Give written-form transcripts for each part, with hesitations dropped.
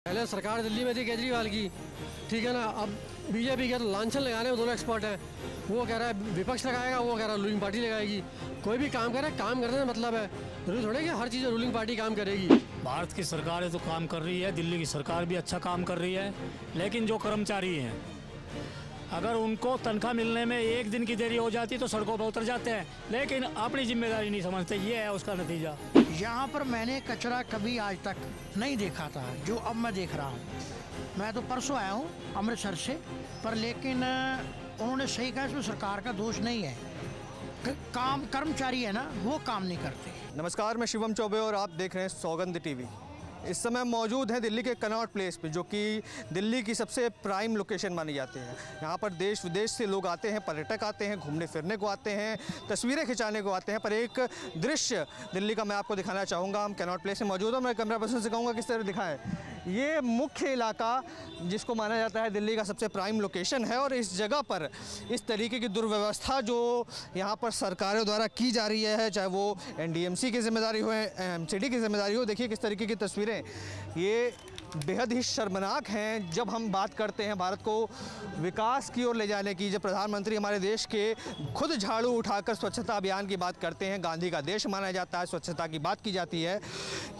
पहले सरकार दिल्ली में थी केजरीवाल की, ठीक है ना। अब बीजेपी के लांछन लगाने में दोनों एक्सपर्ट हैं। वो कह रहा है विपक्ष लगाएगा, वो कह रहा है रूलिंग पार्टी लगाएगी। कोई भी काम करे, काम करने का मतलब है, जरूरी थोड़ा कि हर चीज़ रूलिंग पार्टी काम करेगी। भारत की सरकार तो काम कर रही है, दिल्ली की सरकार भी अच्छा काम कर रही है, लेकिन जो कर्मचारी हैं अगर उनको तनख्वाह मिलने में एक दिन की देरी हो जाती तो सड़कों पर उतर जाते हैं, लेकिन अपनी जिम्मेदारी नहीं समझते। ये है उसका नतीजा। यहाँ पर मैंने कचरा कभी आज तक नहीं देखा था जो अब मैं देख रहा हूँ। मैं तो परसों आया हूँ अमृतसर से, पर लेकिन उन्होंने सही कहा, इसमें सरकार का दोष नहीं है। काम कर्मचारी है ना, वो काम नहीं करते। नमस्कार, मैं शिवम चौबे और आप देख रहे हैं सौगंध टीवी। इस समय मौजूद हैं दिल्ली के कनॉट प्लेस पे, जो कि दिल्ली की सबसे प्राइम लोकेशन मानी जाती है। यहाँ पर देश विदेश से लोग आते हैं, पर्यटक आते हैं, घूमने फिरने को आते हैं, तस्वीरें खिंचाने को आते हैं। पर एक दृश्य दिल्ली का मैं आपको दिखाना चाहूँगा। हम कनॉट प्लेस में मौजूद हूँ। मैं कैमरा पर्सन से कहूँगा किस तरह दिखाएं। ये मुख्य इलाका जिसको माना जाता है दिल्ली का सबसे प्राइम लोकेशन है, और इस जगह पर इस तरीके की दुर्व्यवस्था जो यहाँ पर सरकारों द्वारा की जा रही है, चाहे वो एनडीएमसी की जिम्मेदारी हो, एमसीडी की जिम्मेदारी हो, देखिए किस तरीके की तस्वीरें ये बेहद ही शर्मनाक हैं। जब हम बात करते हैं भारत को विकास की ओर ले जाने की, जब प्रधानमंत्री हमारे देश के खुद झाड़ू उठाकर स्वच्छता अभियान की बात करते हैं, गांधी का देश माना जाता है, स्वच्छता की बात की जाती है,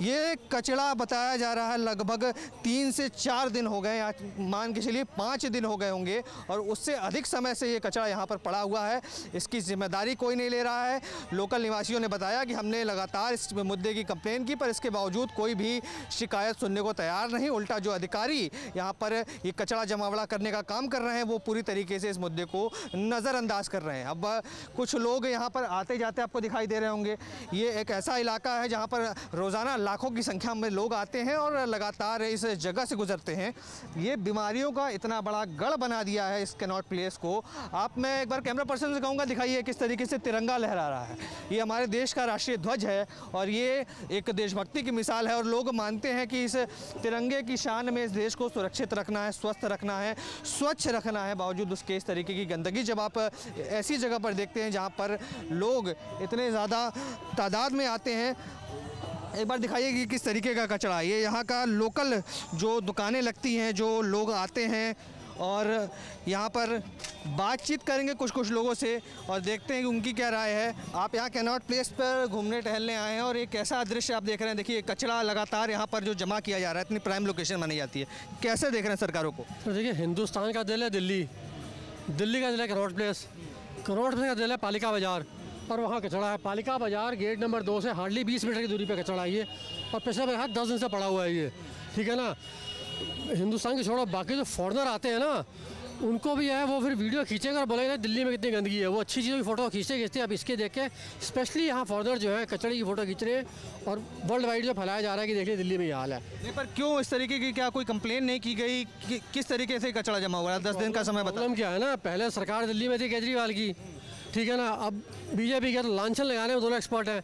ये कचरा बताया जा रहा है लगभग 3 से 4 दिन हो गए, या मान के चलिए 5 दिन हो गए होंगे, और उससे अधिक समय से ये कचरा यहाँ पर पड़ा हुआ है। इसकी जिम्मेदारी कोई नहीं ले रहा है। लोकल निवासियों ने बताया कि हमने लगातार इस मुद्दे की कंप्लेन की, पर इसके बावजूद कोई भी शिकायत सुनने को तैयार नहीं। उल्टा जो अधिकारी यहाँ पर ये कचरा जमावड़ा करने का काम कर रहे हैं, वो पूरी तरीके से इस मुद्दे को नज़रअंदाज कर रहे हैं। अब कुछ लोग यहाँ पर आते जाते आपको दिखाई दे रहे होंगे। ये एक ऐसा इलाका है जहाँ पर रोज़ाना लाखों की संख्या में लोग आते हैं और लगातार इस जगह से गुजरते हैं। ये बीमारियों का इतना बड़ा गढ़ बना दिया है इस कनॉट प्लेस को। आप, मैं एक बार कैमरा पर्सन से कहूँगा दिखाइए किस तरीके से तिरंगा लहरा रहा है। ये हमारे देश का राष्ट्रीय ध्वज है और ये एक देशभक्ति की मिसाल है, और लोग मानते हैं कि इस तिरंगे की शान में इस देश को सुरक्षित रखना है, स्वस्थ रखना है, स्वच्छ रखना है। बावजूद उसके इस तरीके की गंदगी जब आप ऐसी जगह पर देखते हैं जहाँ पर लोग इतने ज़्यादा तादाद में आते हैं, एक बार दिखाइए कि किस तरीके का कचरा है। ये यहाँ का लोकल जो दुकानें लगती हैं, जो लोग आते हैं, और यहाँ पर बातचीत करेंगे कुछ लोगों से और देखते हैं कि उनकी क्या राय है। आप यहाँ कैनॉट प्लेस पर घूमने टहलने आए हैं और एक ऐसा दृश्य आप देख रहे हैं। देखिए कचरा लगातार यहाँ पर जो जमा किया जा रहा है, इतनी प्राइम लोकेशन मानी जाती है, कैसे देख रहे हैं सरकारों को? तो देखिए, हिंदुस्तान का दिल है दिल्ली, दिल्ली का दिल है कनॉट प्लेस, कनॉट प्लेस का दिल है पालिका बाज़ार, और वहाँ कचरा है। पालिका बाज़ार गेट नंबर 2 से हार्डली 20 मीटर की दूरी पर कचरा है ये, और पिछले 10 दिन से पड़ा हुआ है ये, ठीक है ना। हिंदुस्तान के छोड़ो, बाकी जो फॉरेनर आते हैं ना, उनको भी है वो फिर वीडियो खींचेगा और बोलेगा दिल्ली में कितनी गंदगी है। वो अच्छी चीज़ों की फ़ोटो खींचते हैं। अब इसके देख के स्पेशली यहाँ फॉरेनर जो है कचरे की फ़ोटो खींच रहे हैं, और वर्ल्ड वाइड जो फैलाया जा रहा है कि देखिए दिल्ली में ये हाल है। नहीं, पर क्यों इस तरीके की, क्या कोई कंप्लेन नहीं की गई? किस तरीके से कचरा जमा हुआ है? 10 दिन का समय बता। प्रॉब्लम क्या है ना, पहले सरकार दिल्ली में थी केजरीवाल की, ठीक है ना। अब बीजेपी के लांछन लगाने में दोनों एक्सपर्ट हैं।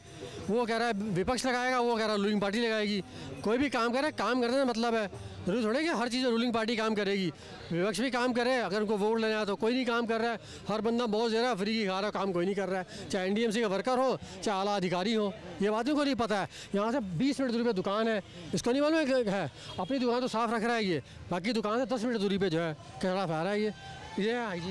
वो कह रहा है विपक्ष लगाएगा, वो कह रहा है रूलिंग पार्टी लगाएगी। कोई भी काम करे, काम करने का मतलब है, जरूरी थोड़ा कि हर चीज़ रूलिंग पार्टी काम करेगी। विपक्ष भी काम करे, अगर उनको वोट लेना है तो कोई नहीं काम कर रहा है। हर बंदा बहुत दे रहा है, फ्री की खा रहा है, काम कोई नहीं कर रहा है, चाहे एनडीएमसी का वर्कर हो, चाहे आला अधिकारी हो। ये बात को नहीं पता है। यहाँ से 20 मिनट दूरी पे दुकान है, इसको नहीं मालूम है। अपनी दुकान तो साफ़ रख रहा है ये, बाकी दुकान से 10 मिनट दूरी पर जो है कचरा फैला है ये।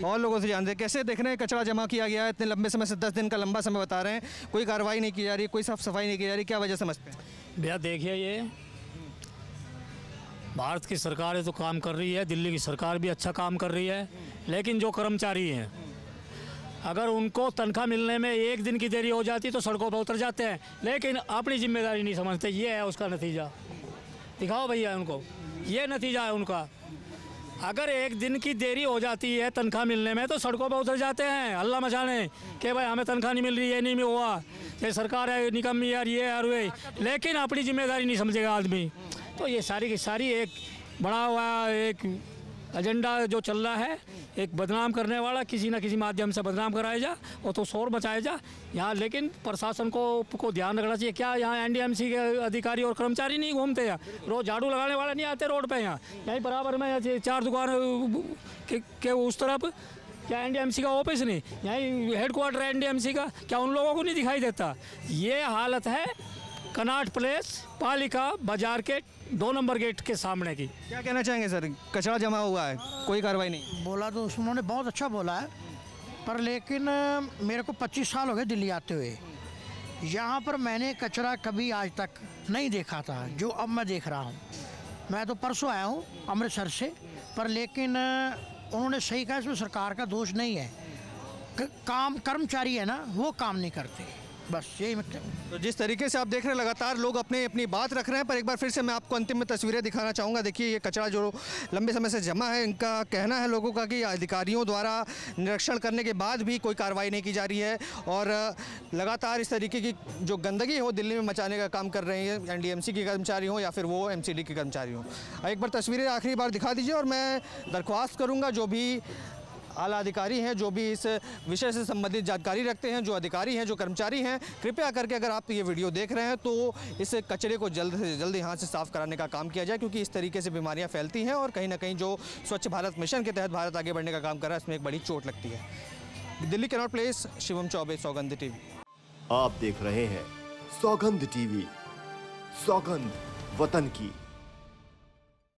और लोगों से जानते हैं कैसे देख रहे हैं कचरा जमा किया गया है इतने लंबे समय से, 10 दिन का लंबा समय बता रहे हैं, कोई कार्रवाई नहीं की जा रही, कोई साफ सफाई नहीं की जा रही, क्या वजह समझते हैं? भैया देखिए, ये भारत की सरकार तो काम कर रही है, दिल्ली की सरकार भी अच्छा काम कर रही है, लेकिन जो कर्मचारी हैं अगर उनको तनख्वाह मिलने में एक दिन की देरी हो जाती तो सड़कों पर उतर जाते हैं, लेकिन अपनी जिम्मेदारी नहीं समझते। ये है उसका नतीजा। दिखाओ भैया उनको, ये नतीजा है उनका। अगर एक दिन की देरी हो जाती है तनख्वाह मिलने में तो सड़कों पर उतर जाते हैं हल्ला मचाने कि भाई हमें तनख्वाह नहीं मिल रही है, नहीं हुआ, ये सरकार है निकम्मी यार, ये यार वे, लेकिन अपनी जिम्मेदारी नहीं समझेगा आदमी। तो ये सारी की सारी एक बड़ा हुआ एक एजेंडा जो चल रहा है, एक बदनाम करने वाला, किसी न किसी माध्यम से बदनाम कराया जा और तो शोर मचाया जा यहाँ। लेकिन प्रशासन को ध्यान रखना चाहिए। क्या यहाँ एनडीएमसी के अधिकारी और कर्मचारी नहीं घूमते हैं? रोज़ झाड़ू लगाने वाले नहीं आते रोड पे? यहाँ यहीं बराबर में 4 दुकान के उस तरफ क्या एनडीएमसी का ऑफिस नहीं, यहीं हेडक्वार्टर है एनडीएमसी का, क्या उन लोगों को नहीं दिखाई देता? ये हालत है कनॉट प्लेस पालिका बाज़ार के 2 नंबर गेट के सामने की। क्या कहना चाहेंगे सर, कचरा जमा हुआ है, कोई कार्रवाई नहीं? बोला तो उन्होंने बहुत अच्छा बोला है, पर लेकिन मेरे को 25 साल हो गए दिल्ली आते हुए। यहाँ पर मैंने कचरा कभी आज तक नहीं देखा था जो अब मैं देख रहा हूँ। मैं तो परसों आया हूँ अमृतसर से, पर लेकिन उन्होंने सही कहा, इसमें सरकार का दोष नहीं है। काम कर्मचारी है ना, वो काम नहीं करते, बस यही मतलब। तो जिस तरीके से आप देख रहे हैं लगातार लोग अपनी बात रख रहे हैं, पर एक बार फिर से मैं आपको अंतिम में तस्वीरें दिखाना चाहूँगा। देखिए ये कचरा जो लंबे समय से जमा है, इनका कहना है लोगों का कि अधिकारियों द्वारा निरीक्षण करने के बाद भी कोई कार्रवाई नहीं की जा रही है और लगातार इस तरीके की जो गंदगी है वो दिल्ली में मचाने का काम कर रहे हैं, एनडीएमसी के कर्मचारी हों या फिर वो एमसीडी के कर्मचारी हों। एक बार तस्वीरें आखिरी बार दिखा दीजिए और मैं दरख्वास्त करूँगा जो भी आला अधिकारी हैं, जो भी इस विषय से संबंधित जानकारी रखते हैं, जो अधिकारी हैं, जो कर्मचारी हैं, कृपया करके अगर आप ये वीडियो देख रहे हैं तो इस कचरे को जल्द से जल्द यहाँ से साफ़ कराने का काम किया जाए, क्योंकि इस तरीके से बीमारियाँ फैलती हैं और कहीं ना कहीं जो स्वच्छ भारत मिशन के तहत भारत आगे बढ़ने का काम कर रहा है, इसमें एक बड़ी चोट लगती है। Delhi Connaught Place, Shivam Chaubey, Saugandh TV. आप देख रहे हैं सौगंध टीवी, सौगंध वतन की।